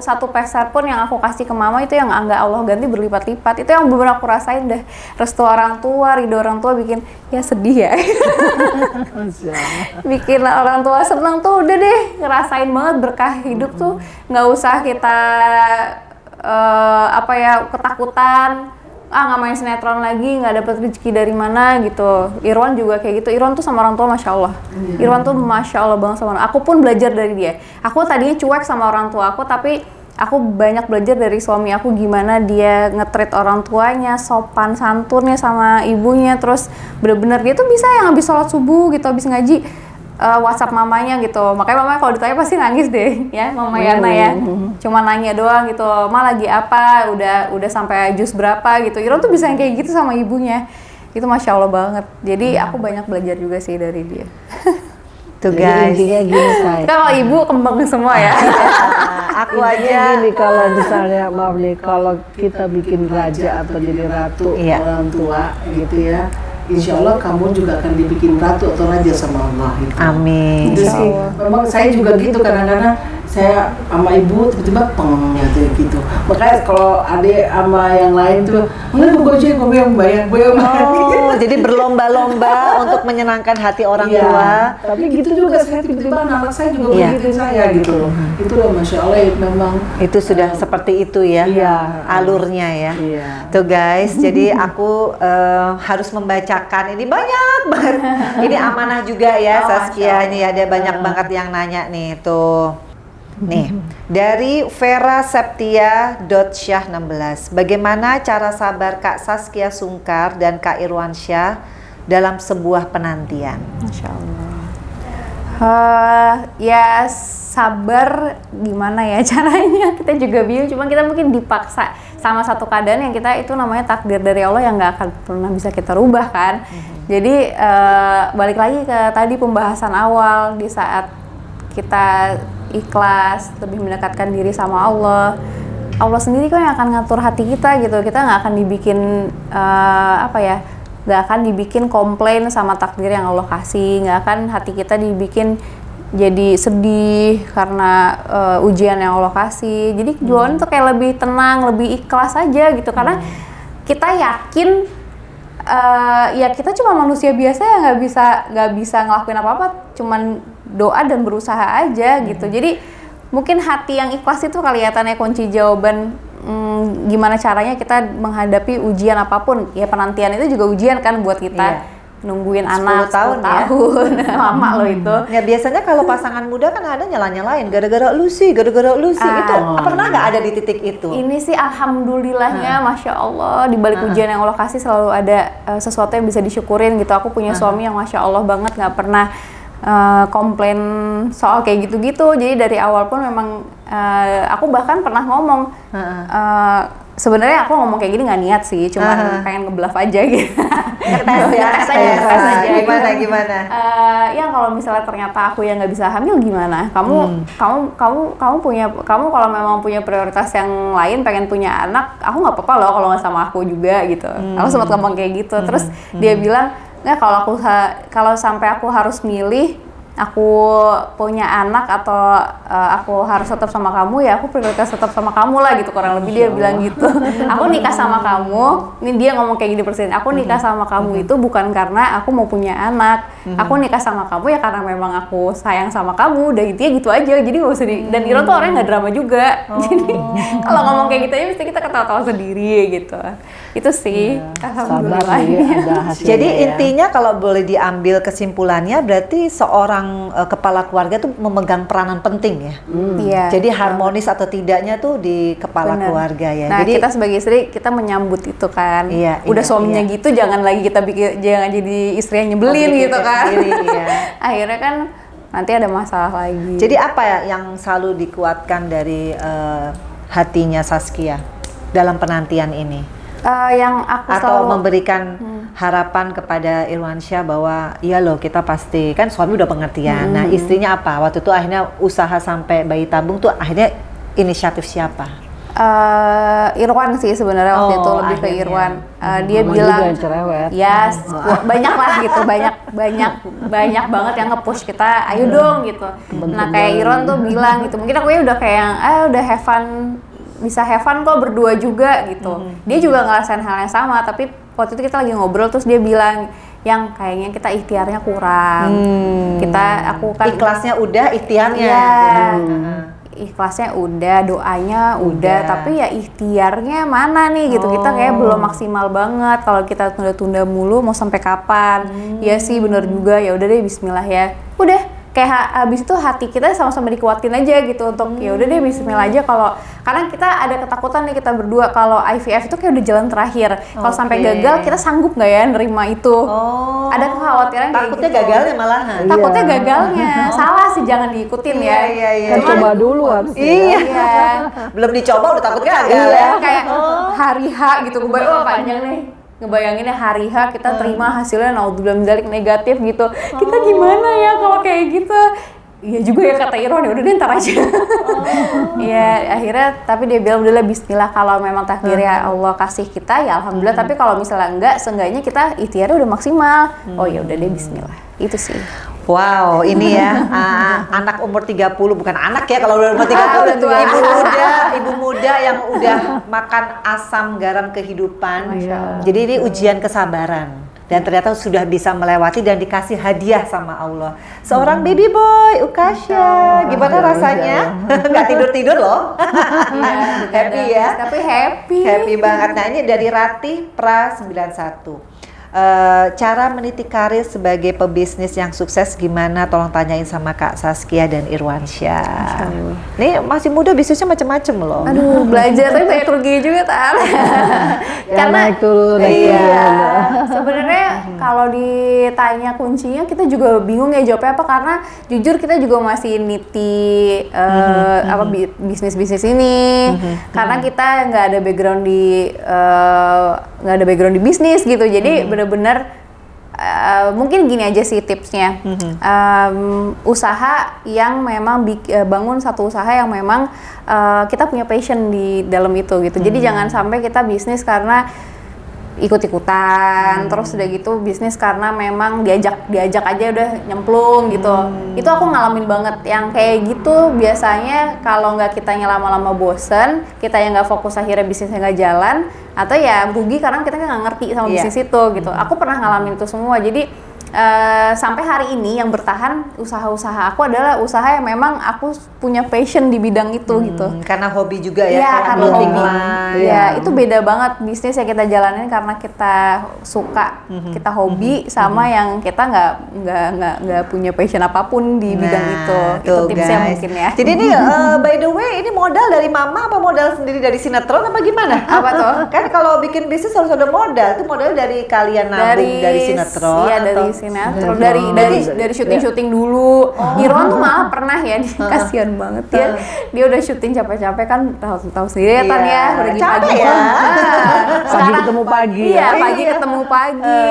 satu peser pun yang aku kasih ke mama itu yang nggak Allah ganti berlipat-lipat. Itu yang benar aku rasain deh. Restu orang tua, ridho orang tua bikin ya sedih ya. Bikin orang tua seneng tuh udah deh, ngerasain banget berkah hidup tuh. Nggak usah kita ketakutan, nggak main sinetron lagi, nggak dapet rezeki dari mana gitu. Irwan juga kayak gitu. Irwan tuh sama orang tua masya Allah. Irwan tuh masya Allah banget sama orang. Aku pun belajar dari dia. Aku tadinya cuek sama orang tua aku, tapi aku banyak belajar dari suami aku gimana dia nge-treat orang tuanya, sopan santunnya sama ibunya. Terus bener-bener dia tuh bisa yang habis sholat subuh gitu, habis ngaji WhatsApp mamanya gitu. Makanya mamanya kalau ditanya pasti nangis deh ya, Mama Yana ya. Cuma nanya doang gitu, "Ma lagi apa? Udah sampai jus berapa?" gitu. Irwan tuh bisa yang kayak gitu sama ibunya. Itu masya Allah banget. Jadi aku banyak belajar juga sih dari dia. Tuh guys. Gini saya. Kalau ibu kembang semua ya. Aku aja Gini, kalau misalnya maaf nih, kalau kita bikin raja atau jadi ratu orang tua gitu ya, insya Allah kamu juga akan dibikin ratu atau raja sama Allah gitu. Amin. Itu sih, memang saya juga gitu kadang-kadang saya sama ibu tiba-tiba peng gitu. Makanya kalau adik sama yang lain tuh, enggak gue aja gue yang bayar. Oh, jadi berlomba-lomba untuk menyenangkan hati orang tua. Tapi gitu juga saya tiba-tiba anak saya juga begitu saya gitu loh. Itu loh masya Allah memang. Itu sudah seperti itu ya, alurnya ya. Tuh guys, jadi aku harus membacakan ini banyak banget. Ini amanah juga ya Saskia, ini ada banyak banget yang nanya nih tuh. Nih, dari Vera Septia .syah16, bagaimana cara sabar Kak Saskia Sungkar dan Kak Irwansyah dalam sebuah penantian? Masya Allah. Ya sabar gimana ya caranya, kita juga bingung. Cuma kita mungkin dipaksa sama satu keadaan yang kita itu namanya takdir dari Allah yang nggak akan pernah bisa kita rubah kan. Jadi balik lagi ke tadi pembahasan awal, di saat kita ikhlas, lebih mendekatkan diri sama Allah sendiri kok yang akan ngatur hati kita gitu. Kita nggak akan dibikin nggak akan dibikin komplain sama takdir yang Allah kasih, nggak akan hati kita dibikin jadi sedih karena ujian yang Allah kasih. Jadi jualan tuh kayak lebih tenang, lebih ikhlas aja gitu, karena kita yakin ya kita cuma manusia biasa yang nggak bisa ngelakuin apa-apa, cuman doa dan berusaha aja gitu. Jadi mungkin hati yang ikhlas itu kelihatannya kunci jawaban gimana caranya kita menghadapi ujian apapun. Ya penantian itu juga ujian kan buat kita. nungguin 10 anak 10 tahun ya. tahun. Lama loh itu. Ya biasanya kalau pasangan muda kan ada nyala-nyalain gara-gara lu sih itu pernah nggak ada di titik itu? Ini sih alhamdulillahnya, masya Allah, di balik ujian yang Allah kasih selalu ada sesuatu yang bisa disyukurin gitu. Aku punya suami yang masya Allah banget, nggak pernah komplain soal kayak gitu-gitu. Jadi dari awal pun memang aku bahkan pernah ngomong, sebenarnya aku ngomong kayak gini nggak niat sih, cuman pengen ngebluff aja gitu. Ngetes aja. Gimana? Ya kalau misalnya ternyata aku yang nggak bisa hamil gimana? Kamu kalau memang punya prioritas yang lain, pengen punya anak, aku nggak apa-apa loh kalau nggak sama aku juga gitu. Aku sempat ngomong kayak gitu. Terus dia bilang, nggak, kalau sampai aku harus milih, aku punya anak atau aku harus tetap sama kamu, ya aku prioritas tetap sama kamu lah gitu, kurang lebih dia bilang gitu. Aku nikah sama kamu, ini dia ngomong kayak gini persen, aku nikah sama kamu itu bukan karena aku mau punya anak, aku nikah sama kamu ya karena memang aku sayang sama kamu, udah intinya gitu aja. Jadi nggak usah dan Iron tuh orangnya nggak drama juga. Jadi kalau ngomong kayak gitu aja mesti kita ketawa-tawa sendiri gitu. Itu sih alhamdulillah. Jadi intinya kalau boleh diambil kesimpulannya, berarti seorang kepala keluarga tuh memegang peranan penting ya. Iya. Jadi harmonis atau tidaknya tuh di kepala keluarga ya. Nah, jadi kita sebagai istri kita menyambut itu kan. Iya, udah suaminya gitu, jangan lagi kita jangan jadi istri yang nyebelin gitu kan. Sendiri, iya. Akhirnya kan nanti ada masalah lagi. Jadi apa ya yang selalu dikuatkan dari hatinya Saskia dalam penantian ini? Yang aku atau selalu memberikan harapan kepada Irwansyah bahwa iya loh, kita pasti kan suami udah pengertian. Nah, istrinya apa? Waktu itu akhirnya usaha sampai bayi tabung tuh akhirnya inisiatif siapa? Irwan sih sebenarnya waktu itu, lebih ke Irwan. Dia bilang, ya banyak lah gitu, banyak banget yang nge-push kita, ayo dong gitu. Nah kayak Irwan tuh bilang gitu, mungkin aku ya udah kayak udah have fun, bisa have fun kok berdua juga gitu. Dia juga ngerasain hal yang sama, tapi waktu itu kita lagi ngobrol terus dia bilang, yang kayaknya kita ikhtiarnya kurang. Aku kan ikhlasnya udah, ikhtiarnya. Iya. Ikhlasnya udah, doanya udah, tapi ya ikhtiarnya mana nih gitu. Kita kayak belum maksimal banget. Kalau kita tunda-tunda mulu mau sampai kapan? Ya sih bener juga, ya udah deh bismillah ya. Udah kayak habis itu hati kita sama-sama dikuatin aja gitu untuk ya udah deh bismillah aja. Kalau karena kita ada ketakutan nih kita berdua kalau IVF itu kayak udah jalan terakhir. Kalau sampai gagal kita sanggup nggak ya nerima itu? Ada kekhawatiran takutnya kayak gitu. Gagalnya malahan. Takutnya gagalnya. Salah sih, jangan diikutin ya. Iya. Kan coba dulu harus. Iya. Belum dicoba udah takut gagal ya. Kayak hari H gitu, gue panjang nih. Ngebayanginnya hari H kita terima hasilnya naudzubillah min dzalik negatif gitu. Kita gimana ya kalau kayak gitu? Iya juga ya kata Irwan, ya udah deh ntar aja. Iya, akhirnya tapi dia bilang udahlah bismillah, kalau memang takdirnya Allah kasih kita ya alhamdulillah, tapi kalau misalnya enggak, seenggaknya kita ikhtiarnya udah maksimal. Oh ya udah deh bismillah. Itu sih. Wow, ini ya anak umur 30, bukan anak ya kalau udah umur 30, ibu muda yang udah makan asam garam kehidupan. Jadi ini ujian kesabaran. Dan ternyata sudah bisa melewati dan dikasih hadiah sama Allah. Seorang baby boy, Ukasha. Gimana rasanya? Nggak tidur-tidur loh. Happy ya? Tapi happy. Happy banget. Nah ini dari Ratih Pra 91. Cara meniti karir sebagai pebisnis yang sukses gimana? Tolong tanyain sama Kak Saskia dan Irwansyah. Nih masih muda, bisnisnya macam-macam loh. Aduh, belajar tapi banyak rugi juga Tan. Karena naik turun. Iya. Sebenarnya kalau ditanya kuncinya kita juga bingung ya jawabnya apa, karena jujur kita juga masih niti bisnis ini. Karena kita nggak ada background di bisnis gitu. Jadi bener-bener mungkin gini aja sih tipsnya, usaha yang memang bangun satu usaha yang memang kita punya passion di dalam itu gitu. Jadi jangan sampai kita bisnis karena ikut-ikutan, terus udah gitu bisnis karena memang diajak aja udah nyemplung gitu. Itu aku ngalamin banget yang kayak gitu. Biasanya kalau nggak kitanya lama-lama bosen, kita yang nggak fokus akhirnya bisnisnya nggak jalan, atau ya rugi karena kita nggak ngerti sama bisnis itu gitu. Aku pernah ngalamin itu semua. Jadi sampai hari ini yang bertahan usaha-usaha aku adalah usaha yang memang aku punya passion di bidang itu gitu. Karena hobi juga ya, Iya, kayak karena clothing hobi. line. Iya, itu beda banget bisnis yang kita jalanin karena kita suka, kita hobi, sama yang kita nggak punya passion apapun di bidang itu. Itu tuh, tipsnya guys. mungkin ya. Jadi ini by the way, ini modal dari mama apa modal sendiri dari sinetron apa gimana? Apa tuh? Kan kalau bikin bisnis harus ada modal. Itu modal dari kalian nabung dari sinetron Iya, atau dari sinetron, dari syuting dulu. Irwan tuh malah pernah ya, kasihan banget ya. Dia udah syuting capek-capek kan, tahu sendiri ya Tan ya, udah capek pagi ya. Pagi ketemu pagi. Iya, pagi ketemu pagi.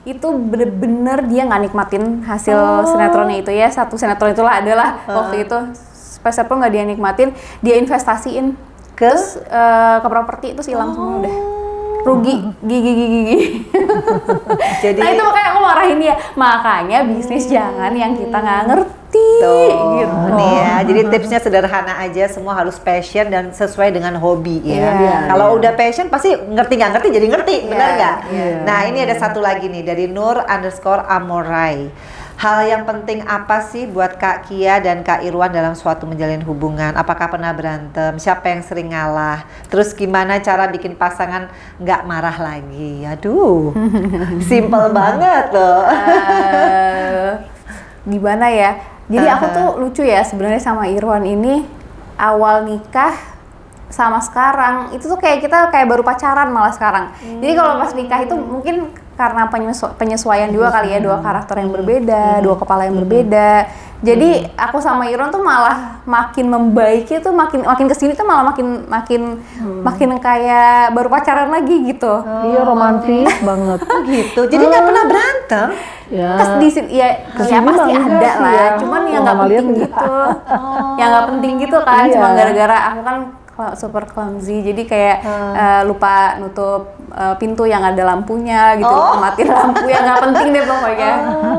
Itu bener-bener dia nggak nikmatin hasil sinetronnya itu ya. Satu sinetron itulah adalah waktu itu Spacer pun nggak dia nikmatin, dia investasiin terus ke properti itu hilang semua udah. Rugi gigi. Jadi Nah itu makanya aku marahin dia. Makanya bisnis jangan yang kita nggak ngerti gitu. nih ya. Jadi tipsnya sederhana aja, semua harus passion dan sesuai dengan hobi ya. Iya. Kalau udah passion pasti ngerti nggak ngerti jadi ngerti, benar nggak? Iya. Nah ini ada satu lagi nih dari Nur_Amorai. Hal yang penting apa sih buat Kak Kia dan Kak Irwan dalam suatu menjalin hubungan? Apakah pernah berantem? Siapa yang sering ngalah? Terus gimana cara bikin pasangan nggak marah lagi? Aduh, simple banget loh. Gimana ya? Jadi aku tuh lucu ya sebenarnya sama Irwan ini, awal nikah sama sekarang itu tuh kayak kita kayak baru pacaran malah sekarang. Jadi kalau pas nikah itu mungkin karena penyesuaian juga kali ya, dua karakter yang berbeda, dua kepala yang berbeda. Jadi aku sama Irwan tuh malah makin membaiki tuh makin kesini tuh malah makin kayak baru pacaran lagi gitu. Iya, romantis banget. Gitu. Jadi nggak pernah berantem. Ya. Kes di sini ya Kesini pasti mah ada enggak sih lah, ya. cuman yang nggak Mama lihat penting enggak. gitu. Yang nggak penting gitu kan, Iya. cuma gara-gara aku kan super clumsy, jadi kayak lupa nutup pintu yang ada lampunya gitu, lupa matiin lampu yang nggak penting deh pokoknya.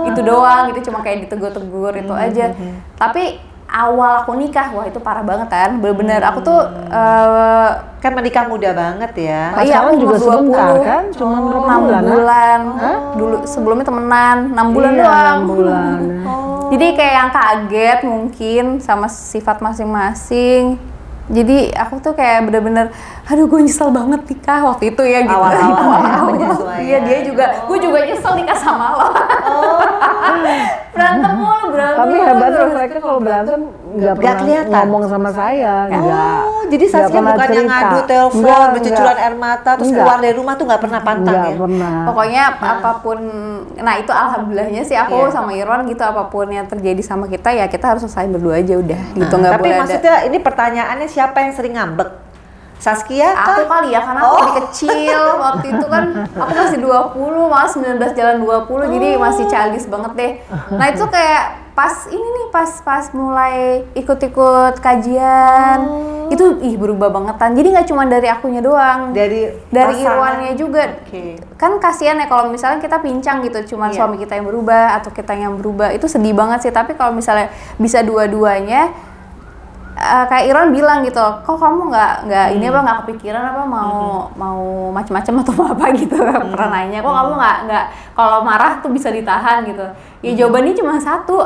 Itu doang gitu, cuma kayak ditegur-tegur itu aja. Tapi awal aku nikah, wah itu parah banget kan, bener-bener aku tuh Kan menikah muda banget ya. iya, Pacaran aku juga umur sebentar 20. kan? Cuma berapa 6 bulan? bulan. Dulu sebelumnya temenan 6 bulan Iya, doang. 6 bulan. Jadi kayak yang kaget mungkin sama sifat masing-masing. Jadi aku tuh kayak bener-bener, aduh gue nyesel banget nikah waktu itu ya gitu. Awal-awal penyesuaian. Iya, dia juga, gue juga nyesel nikah sama lo. Berantem mulu, berantem. Tapi hebatnya mereka kalau berantem nggak pernah kelihatan. ngomong sama saya, nggak. Oh, jadi Nggak Saskia pernah bukannya cerita. ngadu telepon, Nggak, bercucuran nggak. air mata, terus Nggak. keluar dari rumah tuh nggak pernah pantang Nggak ya? pernah. Pokoknya apapun, nah itu alhamdulillahnya sih aku Iya. sama Irwan gitu, apapun yang terjadi sama kita ya kita harus selesai berdua aja udah gitu, nggak Tapi boleh ada. maksudnya ini pertanyaannya siapa yang sering ngambek? Saskia Aku kah? kali ya, karena aku lebih kecil waktu itu kan, aku masih 20, malah 19 jalan 20, jadi masih childish banget deh. Nah itu kayak pas ini nih, pas mulai ikut-ikut kajian, itu berubah bangetan. Jadi nggak cuma dari akunya doang, Dari pasangan. Irwannya juga. Oke. Kan kasihan ya kalau misalnya kita pincang gitu, cuman Iya. suami kita yang berubah atau kita yang berubah, itu sedih banget sih. Tapi kalau misalnya bisa dua-duanya, kayak Irwan bilang gitu, kok kamu nggak ini apa, nggak kepikiran apa mau macam-macam atau mau apa gitu, pernah nanya, kok kamu nggak kalau marah tuh bisa ditahan gitu. Ya jawabannya cuma satu,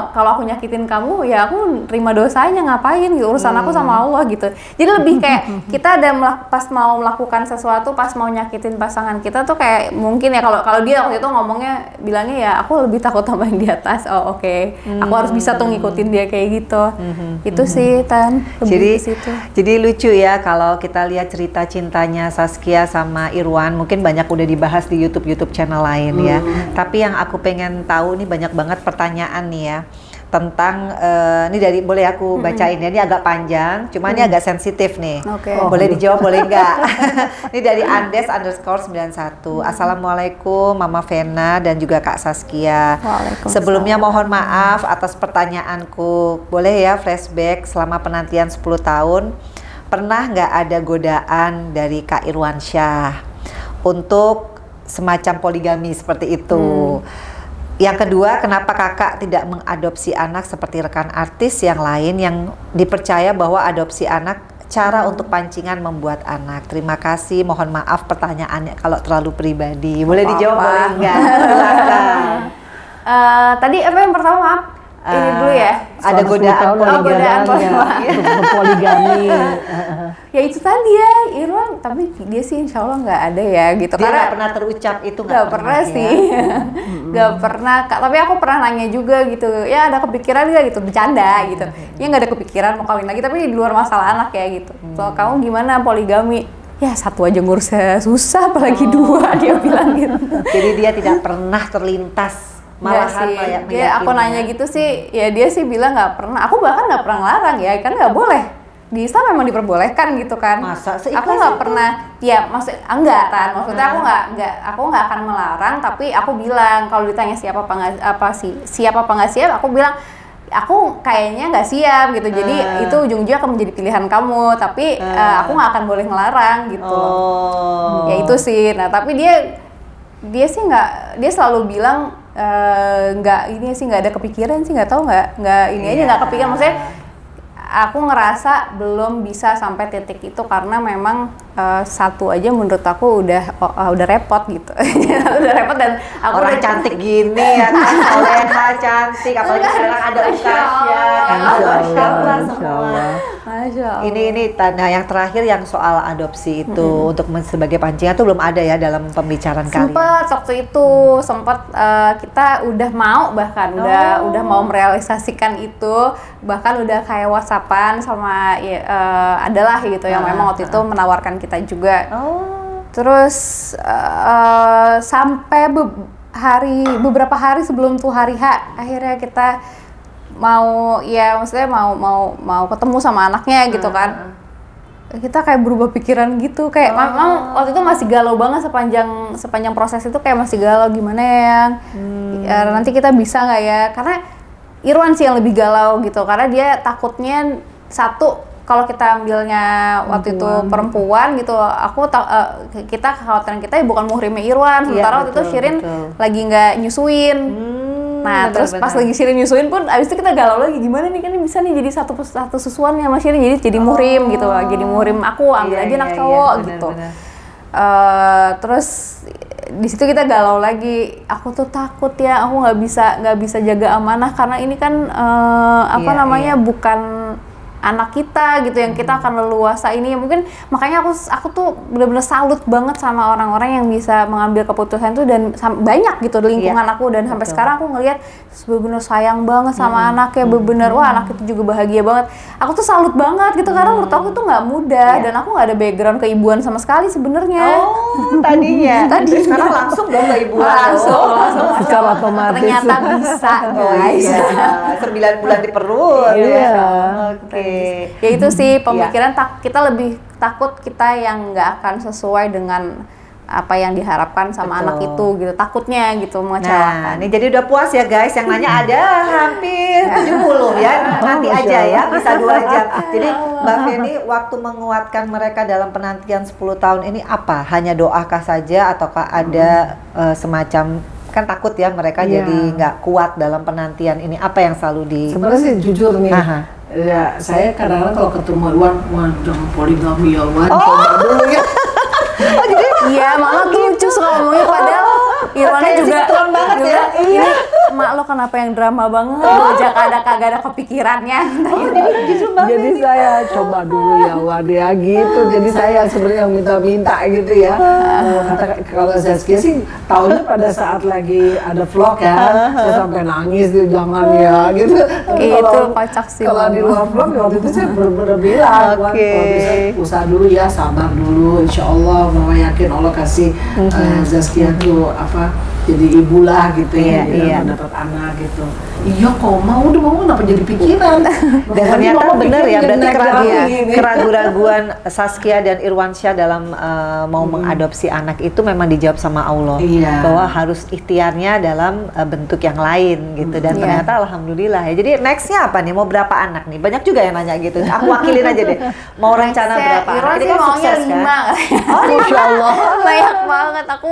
kalau aku nyakitin kamu ya aku terima dosanya, ngapain gitu, urusan aku sama Allah gitu. Jadi lebih kayak kita ada pas mau melakukan sesuatu, pas mau nyakitin pasangan kita tuh kayak mungkin ya, kalau dia waktu itu ngomongnya bilangnya ya aku lebih takut sama yang di atas. Oh oke. Aku harus bisa tuh ngikutin dia kayak gitu. Itu sih Tan, lebih ke situ. Jadi lucu ya kalau kita lihat cerita cintanya Saskia sama Irwan, mungkin banyak udah dibahas di YouTube channel lain ya. Tapi yang aku pengen tahu nih, banyak banget pertanyaan nih ya tentang ini dari, boleh aku bacain ya, ini agak panjang, cuma ini agak sensitif nih. Oke. Boleh dijawab, boleh enggak? Ini dari Andes_91. Assalamualaikum Mama Vena dan juga Kak Saskia. Waalaikumsalam. Sebelumnya mohon maaf atas pertanyaanku. Boleh ya flashback selama penantian 10 tahun, pernah nggak ada godaan dari Kak Irwansyah untuk semacam poligami seperti itu? Yang kedua, kenapa kakak tidak mengadopsi anak seperti rekan artis yang lain yang dipercaya bahwa adopsi anak cara untuk pancingan membuat anak? Terima kasih, mohon maaf pertanyaannya kalau terlalu pribadi. Boleh dijawab, boleh enggak? Silakan. Tadi apa yang pertama maaf? Ini dulu ya. Ada godaan godaan poligami. Ya itu tadi ya, Irwan, tapi dia sih insya Allah nggak ada ya gitu. Dia Karena nggak pernah terucap itu, nggak pernah ya. sih, nggak pernah. Tapi aku pernah nanya juga gitu, ya ada kepikiran nggak gitu, bercanda gitu. Ya nggak ada kepikiran mau kawin lagi, tapi di luar masalah anak ya gitu. So kamu gimana poligami? Ya satu aja ngurusnya susah, apalagi dua, dia bilang gitu. Jadi dia tidak pernah terlintas. Nggak Malahan sih, kayak dia aku nanya gitu sih, ya dia sih bilang nggak pernah. Aku bahkan nggak pernah ngelarang ya, kan nggak boleh. Di Islam memang diperbolehkan gitu kan. Masa aku seikhlas nggak itu? pernah, ya maksud enggak kan, maksudnya aku nggak akan melarang, tapi aku bilang kalau ditanya siapa apa nggak siap, aku bilang aku kayaknya nggak siap gitu. Jadi itu ujung-ujungnya akan menjadi pilihan kamu, tapi aku nggak akan boleh ngelarang gitu. Oh. Ya itu sih. Nah tapi dia sih nggak, dia selalu bilang nggak, ini sih nggak ada kepikiran sih, nggak tahu nggak ini aja nggak kepikiran. Maksudnya aku ngerasa belum bisa sampai titik itu karena memang satu aja menurut aku udah repot gitu. Udah repot dan aku Orang cantik gini ya kan, soleha cantik, apalagi sekarang ada Ukasya kan. Masya Allah semua. Masya Allah. Ini tanda yang terakhir yang soal adopsi itu untuk sebagai pancingan tuh belum ada ya dalam pembicaraan kalian. Sempet waktu itu kita udah mau bahkan udah mau merealisasikan itu, bahkan udah kayak WhatsAppan sama adalah gitu yang memang waktu itu menawarkan kita juga. Terus sampai beberapa hari sebelum tuh hari H akhirnya kita maksudnya mau ketemu sama anaknya gitu kan. Kita kayak berubah pikiran gitu, kayak memang waktu itu masih galau banget sepanjang proses itu, kayak masih galau gimana ya, nanti kita bisa nggak ya, karena Irwan sih yang lebih galau gitu, karena dia takutnya satu kalau kita ambilnya waktu itu perempuan gitu, kita kekhawatiran kita bukan muhrimnya Irwan, sementara waktu itu Shirin lagi nggak nyusuin. Nah terus pas lagi Shirin nyusuin pun abis itu kita galau lagi, gimana nih kan ini bisa nih jadi satu susuan sama Shirin, jadi muhrim gitu, jadi muhrim aku ambil aja anak cowok gitu. Terus di situ kita galau lagi, aku tuh takut ya, aku nggak bisa jaga amanah karena ini kan bukan anak kita gitu yang kita akan leluasa ini. Mungkin makanya aku tuh benar-benar salut banget sama orang-orang yang bisa mengambil keputusan itu, dan banyak gitu di lingkungan aku, dan sampai sekarang aku ngelihat benar-benar sayang banget sama anaknya, benar-benar wah anak itu juga bahagia banget. Aku tuh salut banget gitu karena menurut aku tuh nggak mudah, dan aku nggak ada background keibuan sama sekali sebenarnya. Tadinya. Sekarang langsung dong ke ibu. langsung Secara otomatis. ternyata bisa guys. 9 bulan di perut. Iya. Oke. Ya itu sih pemikiran, kita lebih takut kita yang nggak akan sesuai dengan apa yang diharapkan sama anak itu gitu, takutnya gitu mengecewakan. Nah, ini jadi udah puas ya guys, yang nanya ada hampir 70 ya, nanti aja ya, bisa 2 jam. Jadi Mbak Feni, waktu menguatkan mereka dalam penantian 10 tahun ini apa? Hanya doakah saja ataukah ada semacam, kan takut ya mereka jadi nggak kuat dalam penantian ini, apa yang selalu di... Sebenarnya sih jujur nih, ya saya kadang-kadang kalau ketemu Iwan, jangan poligami ya Iwan, coba dulu ya. Iya, malah lucu suka ngomongnya, padahal Irwannya Kayak juga sinetron banget juga, ya. Ini mak lo kenapa yang drama banget, kagak ada kepikirannya. Jadi saya coba dulu ya Wan ya gitu. Jadi saya sebenarnya yang minta-minta gitu ya. Kata kalau Zaskia sih tahunya pada saat lagi ada vlog ya, saya sampai nangis tuh, jangan ya gitu. Tapi Itu kocak sih, kalau di luar vlog waktu itu saya benar-benar bilang, Wan, kalau bisa usaha dulu ya, sabar dulu. Insya Allah, Mama yakin Allah kasih Zaskia tuh jadi ibu lah gitu ya, mendapat anak gitu. Iya kok mau kenapa jadi pikiran? Dan ternyata benar ya, berarti keraguan-raguan Saskia dan Irwansyah dalam mau mengadopsi anak itu memang dijawab sama Allah. Bahwa harus ikhtiarnya dalam bentuk yang lain gitu. Dan ternyata alhamdulillah ya. Jadi nextnya apa nih? Mau berapa anak nih? Banyak juga yang nanya gitu. Aku wakilin aja deh. Mau rencana berapa anak? Irwan Ini sih kan maunya sukses 5 kan? Oh, Masya Allah. Banyak banget, aku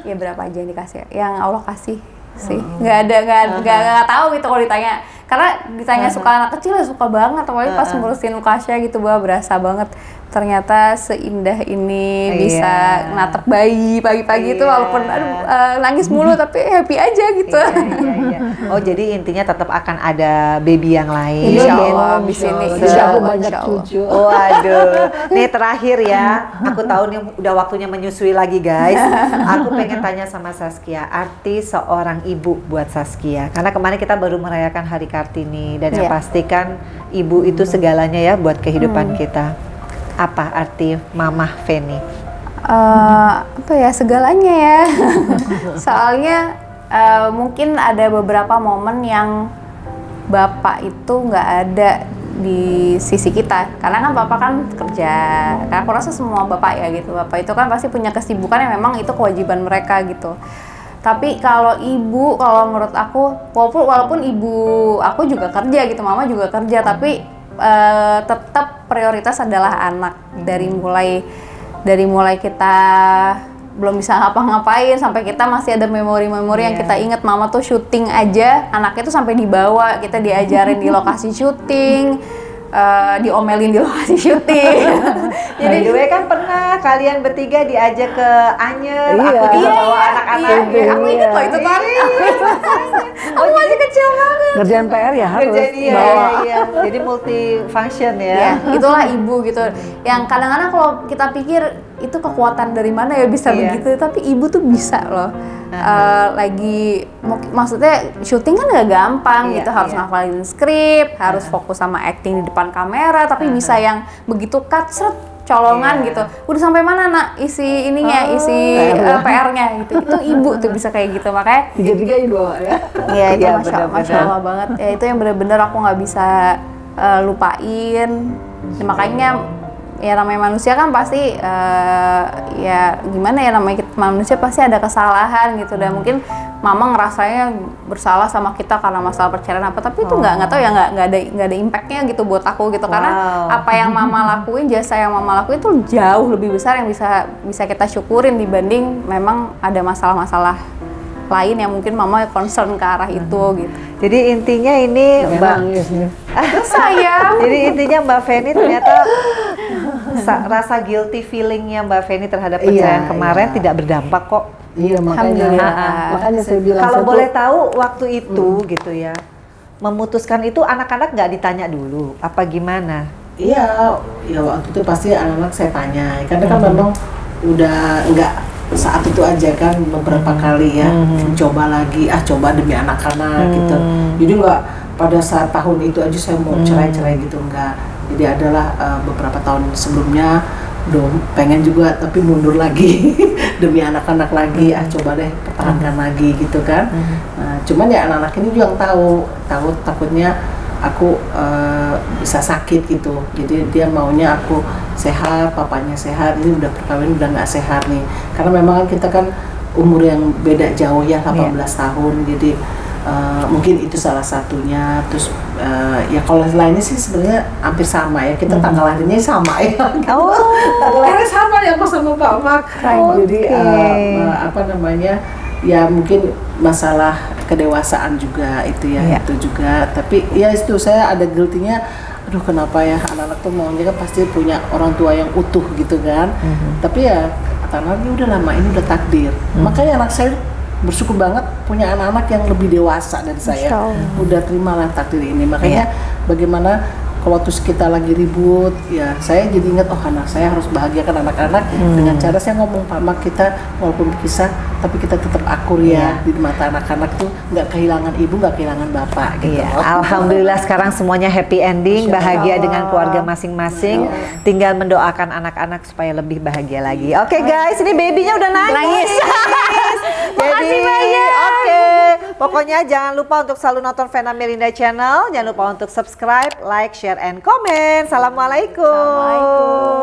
ya berapa aja yang dikasih, yang Allah kasih sih. Nggak tahu gitu kalau ditanya, karena ditanya suka anak kecil ya suka banget, apalagi pas ngurusin Ukasya gitu, berasa banget ternyata seindah ini, Iya. bisa natap bayi pagi-pagi itu Iya. walaupun nangis mulu tapi happy aja gitu. Iya. Oh jadi intinya tetap akan ada baby yang lain. Insya Iya, Allah dong, di sini. insya Allah. Insya Aku Allah, banyak insya Allah. cucu. Waduh, nih terakhir ya, aku tahu nih udah waktunya menyusui lagi guys. Aku pengen tanya sama Saskia, arti seorang ibu buat Saskia. Karena kemarin kita baru merayakan Hari Kartini dan yang Iya. pasti kan ibu itu segalanya ya buat kehidupan kita. Apa arti Mama Feni? Apa ya, segalanya ya. Soalnya mungkin ada beberapa momen yang bapak itu nggak ada di sisi kita, karena kan bapak kan kerja. Karena aku rasa semua bapak ya gitu, bapak itu kan pasti punya kesibukan yang memang itu kewajiban mereka gitu. Tapi kalau ibu, kalau menurut aku, walaupun ibu aku juga kerja gitu, mama juga kerja, tapi tetap prioritas adalah anak. Dari mulai kita belum bisa ngapa-ngapain sampai kita masih ada memori-memori yang kita ingat. Mama tuh syuting aja, anaknya tuh sampai dibawa, kita diajarin di lokasi syuting, diomelin di lokasi syuting. Jadi the way kan pernah kalian bertiga diajak ke Anyer, Iya. aku juga Iya, bawa iya, anak-anak. iya. Aku ingat loh itu kan. Aku masih kecil banget. Ngerjain PR ya harus Jadi bawa. iya. Jadi multi function Ya, ya. itulah ibu gitu. Yang kadang-kadang kalau kita pikir itu kekuatan dari mana ya bisa Iya. begitu, tapi ibu tuh bisa loh. Maksudnya syuting kan gak gampang Iya, gitu, harus iya. ngafalin skrip, harus fokus sama acting di depan kamera, tapi bisa yang begitu cut seret colongan Iya. gitu. Udah sampai mana nak isi ininya, isi PR-nya gitu. Itu ibu tuh bisa kayak gitu, makanya Tiga-tiga dibawa ya. ya itu Iya, masya benar-benar. Allah banget ya, itu yang bener-bener aku nggak bisa lupain. Ya, makanya ya namanya manusia kan pasti ya gimana ya, namanya manusia pasti ada kesalahan gitu, dan mungkin mama ngerasanya bersalah sama kita karena masalah perceraian apa, tapi itu nggak tahu ya, nggak ada impactnya gitu buat aku gitu. Karena Wow. apa yang mama lakuin, jasa yang mama lakuin itu jauh lebih besar yang bisa kita syukurin dibanding memang ada masalah-masalah lain yang mungkin mama concern ke arah itu gitu. Jadi intinya ini Mbak, Nangis nih. Sayang. jadi intinya Mbak Feni ternyata rasa guilty feelingnya Mbak Feni terhadap perceraian Iya, kemarin iya. tidak berdampak kok. Iya Alhamdulillah. makanya saya bilang Kalau saya tuh- boleh tahu waktu itu gitu ya, memutuskan itu anak-anak nggak ditanya dulu, apa gimana? Iya, ya waktu itu pasti anak-anak saya tanya, karena kan memang udah nggak saat itu aja kan, beberapa kali ya coba lagi, coba demi anak-anak gitu. Jadi nggak pada saat tahun itu aja saya mau cerai-cerai gitu, enggak. Jadi adalah beberapa tahun sebelumnya dong pengen juga tapi mundur lagi demi anak-anak lagi, coba deh pertahankan lagi gitu kan. Nah, cuman ya anak-anak ini juga yang tahu takutnya aku bisa sakit gitu, jadi dia maunya aku sehat, papanya sehat. Ini udah perkawinan udah nggak sehat nih, karena memang kan kita kan umur yang beda jauh ya, 18 tahun, jadi mungkin itu salah satunya. Terus ya kalau lainnya sih sebenarnya hampir sama ya, kita tanggal lahirnya sama ya. Oh. Tanggal lahirnya sama ya aku sama Pak Mak. Jadi apa namanya, ya mungkin masalah kedewasaan juga itu ya, Iya. itu juga. Tapi ya itu saya ada guilty-nya, aduh kenapa ya anak-anak tuh maunya kan pasti punya orang tua yang utuh gitu kan. Tapi ya karena ini udah lama, ini udah takdir. Makanya anak saya bersyukur banget punya anak-anak yang lebih dewasa dari saya. Udah terimalah takdir ini. Makanya bagaimana kalau waktu kita lagi ribut, ya saya jadi ingat, oh anak saya harus bahagiakan anak-anak dengan cara saya ngomong, Pak Mak, kita walaupun berpisah tapi kita tetap akur ya di mata anak-anak tuh, nggak kehilangan ibu, nggak kehilangan bapak gitu. Iya, alhamdulillah sekarang semuanya happy ending, bahagia dengan keluarga masing-masing. Tinggal mendoakan anak-anak supaya lebih bahagia lagi. Oke guys, ini babynya udah nangis. Jadi, oke. Pokoknya jangan lupa untuk selalu nonton Vena Melinda Channel. Jangan lupa untuk subscribe, like, share, and comment. Assalamualaikum.